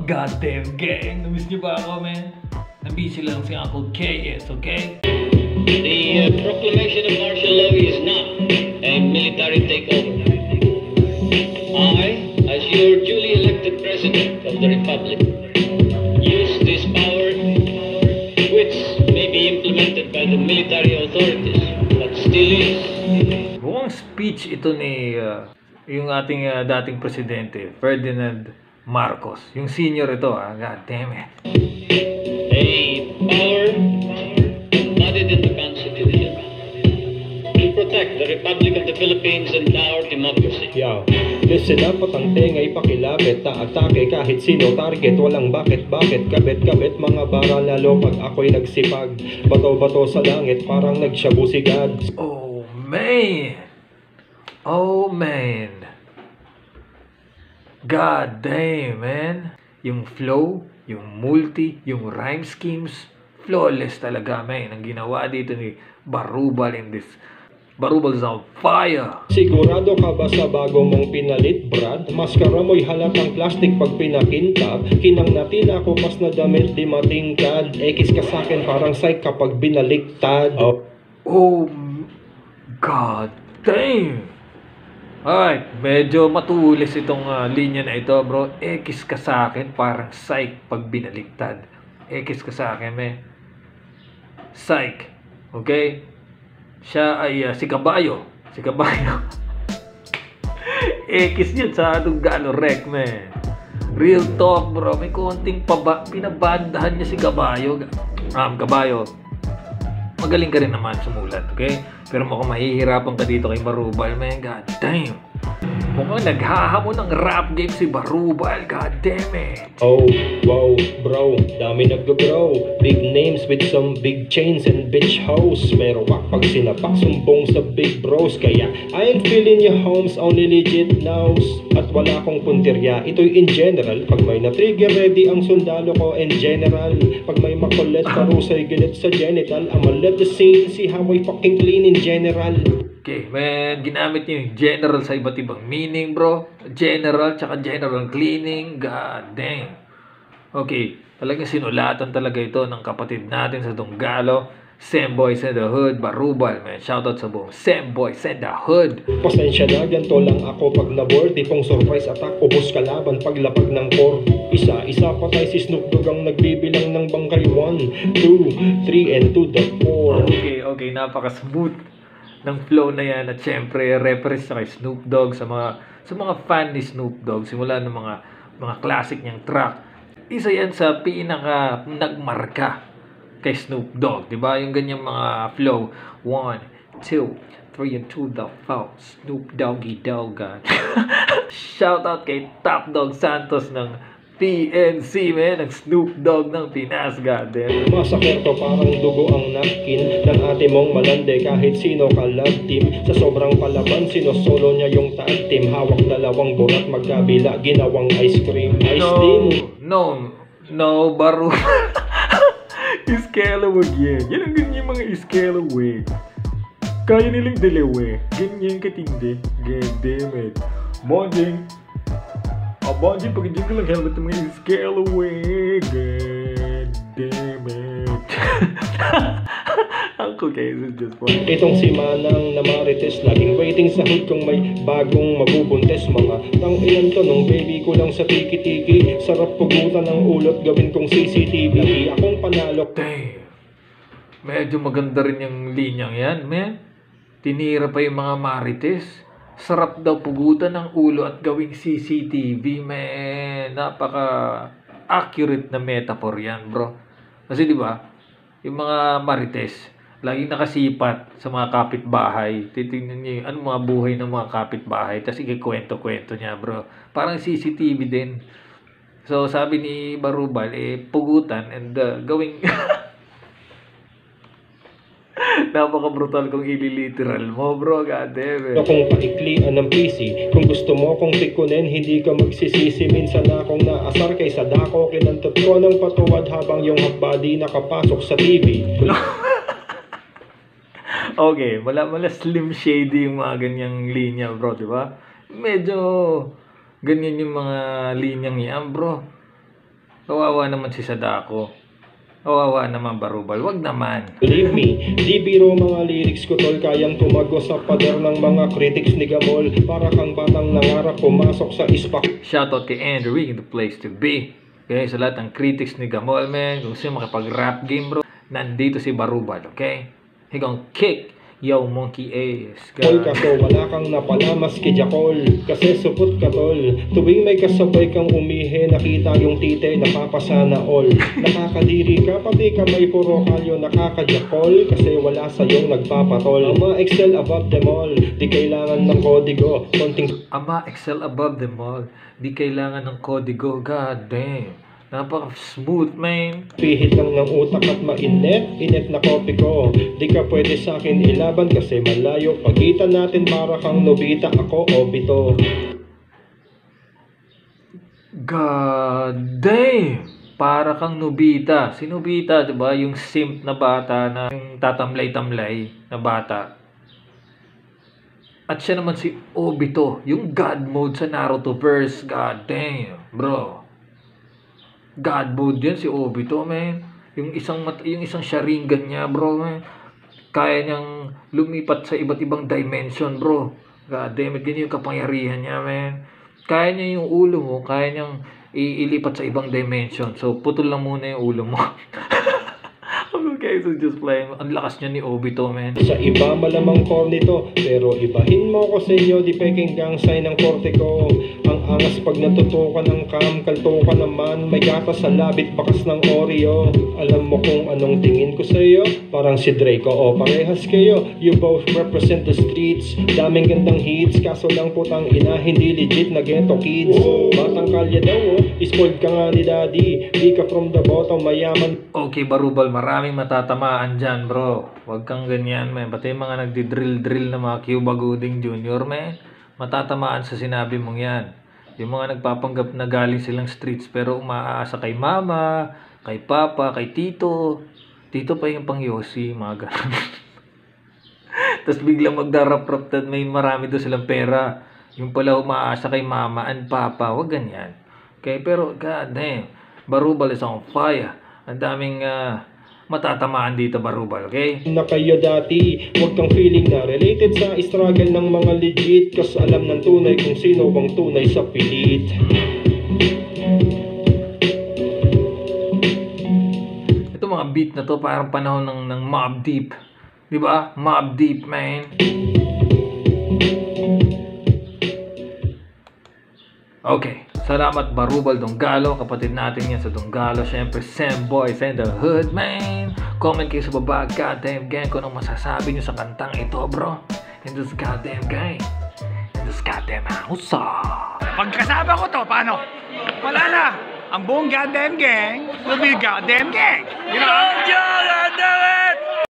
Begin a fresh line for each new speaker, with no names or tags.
Goddamn gang! Namiss niyo ba ako, man? Nabisi lang si Uncle KS, okay?
The proclamation of martial law is not a military takeover. I, as your duly elected President of the Republic, use this power which may be implemented by the military authorities, but still is.
Buong speech ito ni yung ating dating presidente, Ferdinand Marcos. Yung senior ito, God damn it.
A power embodied in the Constitution to protect the Republic of the Philippines and our democracy.
Yo, listen up at ang tengay pakilapit. Atake kahit sino target. Walang bakit-bakit, kabit-kabit. Mga bara lalo pag ako'y nagsipag. Bato-bato sa langit parang nagsyabu si God.
Oh man! Oh man! God damn, man! Yung flow, yung multi, yung rhyme schemes, flawless talaga, man. Ang ginawa dito ni Barubal in this. Barubal is on fire!
Sigurado ka ba sa bago mong pinalit, Brad? Maskara mo'y halatang plastic pag pinakintab. Kinang natin ako pas na damit di matingkad. Ekis ka sa'kin parang psych kapag binaliktad.
Oh, God damn! Alright, medyo matulis itong linya na ito, bro. Ekis ka sa akin, parang psych pag binaliktad. Ekis ka sa akin, me. Psych. Okay? Siya ay si Caballo. Si Caballo. Ekis yun sa atong galo rec, me. Real talk, bro. May konting pinabandahan niya si Caballo. Caballo. Magaling ka rin naman sumulat, okay? Pero mukhang mahihirapan ka dito kay Barubal, man. God damn. Mukhang naghahamon ng rap game si Barubal. God damn it.
Oh, wow, bro, dami nag-grow. Big names with some big chains and bitch hoes. Pero wak pag sinapak sumbong sa big bros. Kaya I ain't feeling your homes, only legit knows. At wala akong puntirya, ito'y in general. Pag may na-trigger, ready ang sundalo ko in general. Pag may makulit, parusay gilit sa genital. I'ma let the scene see how I fucking clean in general.
Okay, man, ginamit niyo yung general sa iba't ibang meaning, bro. General, tsaka general cleaning. God damn. Okay, talagang sinulatan talaga ito ng kapatid natin sa Donggalo. Same Boys in the Hood, Barubal, man. Shoutout sa buong Same Boys in the Hood.
Pasensya na, ganito lang ako pag na-board. Tipong surprise attack, ubos kalaban paglapag ng core. Isa-isa patay si Snoop Dogg ang nagbibilang ng bangkay. 1, 2, 3, and to the 4.
Okay, napaka-smooth ng flow na yan. At syempre, reference sa kay Snoop Dogg, sa mga fan ni Snoop Dogg, simula ng mga classic niyang track. Isa yan sa pinaka nagmarka kay Snoop Dogg, di ba? Yung ganyang mga flow. 1, 2, 3, and to the 4. Snoop Doggy Dogg. Shout out kay Top Dog Santos ng PNC, man. Ng Snoop Dogg ng Pinas, goddamn.
Masakit to parang dugo ang napkin ng ate mong malande kahit sino ka love team. Sa sobrang palaban, sinosolo niya yung tag team. Hawak dalawang burat magkabila, ginawang ice cream. Ice team.
No, Baro. Iskelawag yan. Yan ang ganyan mga iskelawag. Kaya nilang dalawa. Ganyan katindi. God damn it. Bonding. Bonding, pag-idin ko lang helmet ng mga iskelawag. God damn it. Uncle Case is just fun.
Itong si Manang na Marites, laging waiting sa hood kung may bagong mabubuntes. Mga tanginan to nung baby ko lang sa tiki-tiki. Sarap pugutan ng ulot, gawin kong CCTV. Lagi akong panalo.
Damn. Medyo maganda rin yung linyang yan, man. Tinira pa yung mga Marites. Sarap daw pugutan ng ulo at gawing CCTV, man. Napaka-accurate na metaphor yan, bro. Kasi di ba, yung mga Marites, laging nakasipat sa mga kapitbahay. Titingnan niyo yung mga buhay ng mga kapitbahay. Tapos ikikwento-kwento niya, bro. Parang CCTV din. So, sabi ni Barubal, pugutan and gawing... Napaka-brutal kung ililiteral mo, bro. God damn it.
Akong paiklian ng PC. Kung gusto mo akong pikunin, hindi ka magsisisi. Minsan akong naasar kaysa dako. Kinantot ko ng patuwad habang yung half-body nakapasok sa TV.
Okay, wala slim shady yung mga ganyang linya, bro, di ba? Medyo ganyan yung mga linyang yan, bro. Kawawa naman si Sadako. Kawawa naman Barubal. Wag naman.
Believe me, di biro mga lyrics ko tol, kayang tumago sa pader ng mga critics ni Gamol. Para kang batang nangarap pumasok sa ispak.
Shoutout kay Andrew, the place to be. Okay, sa lahat ng critics ni Gamol, man. Kung sino makipag-rap game, bro, nandito si Barubal, okay? He gon' kick yo monkey ass.
Tol, kaso wala kang napalamas kay Jakol. Kasi supot ka tol. Tuwing may kasabay kang umihi, nakita yung tite, napapasana all. Nakakadiri ka, pati kamay puro kalyo, nakakajakol. Kasi wala sa'yong nagpapatol. Ama excel above them all, di kailangan ng kodigo. Konting
Ama excel above them all. Di kailangan ng kodigo. God damn. Napaka-smooth, man.
pihit lang ng utak at mainit, init na kopi ko. Di ka pwede sa akin ilaban kasi malayo pagitan natin, para kang Nobita, ako Obito.
God damn! Para kang Nobita. Si Nobita, di ba? Yung simp na bata na yung tatamlay-tamlay na bata. At siya naman si Obito, yung God mode sa Naruto verse. God damn, bro. God mode yan si Obito, man. Yung isang Sharingan niya, bro, man. Kaya niyang lumipat sa iba't ibang dimension, bro. God damn it, ganyan yung kapangyarihan niya, man. Kaya niya yung ulo mo, kaya niyang ilipat sa ibang dimension. So, putol lang muna yung ulo mo. Okay, so just playing. Ang lakas niya ni Obito, man.
Sa iba malamang corny to, pero ibahin mo ko sa inyo, di peking gangsay ng korte ko. Ang angas pag natutukan ng cam, kalto ka naman, may gatas sa labit, bakas ng Oreo. Alam mo kung anong tingin ko sa iyo? Parang si Draco o parehas kayo. You both represent the streets, daming gandang hits, kaso lang putang ina, hindi legit na ghetto kids. Batang kalye daw, spoiled ka nga ni daddy, di ka from the bottom, mayaman.
Okay, Barubal, maraming matatamaan dyan, bro. Huwag kang ganyan, man. Pati yung mga nagdi-drill-drill na mga Cuba Gooding Jr., man. Matatamaan sa sinabi mong yan. Yung mga nagpapanggap na galing silang streets pero umaasa kay mama, kay papa, kay tito. Tito pa yung pang Yossi, mga ganun. Tapos biglang magdarap-rap at may marami doon silang pera. Yung pala umaasa kay mama and papa. Huwag ganyan. Okay, pero god damn. Barubal is on fire. Ang daming matatamaan dito, Barubal, okay?
Na kayo dati, huwag kang feeling na related sa struggle ng mga legit, kas alam ng tunay kung sino bang tunay sa pilit.
Ito mga beat na to parang panahon ng Mobb Deep. Di ba? Mobb Deep, man. Okay. Salamat Barubal Donggalo, kapatid natin yan sa Donggalo. Siyempre, Sam Boys and the Hood, man. Comment kayo sa baba, goddamn gang, kung anong masasabi nyo sa kantang ito, bro. In this goddamn gang. In this goddamn house.
Pagkasama ko to, paano? Wala na. Ang buong goddamn gang will be goddamn gang. You know?
Goddamn it!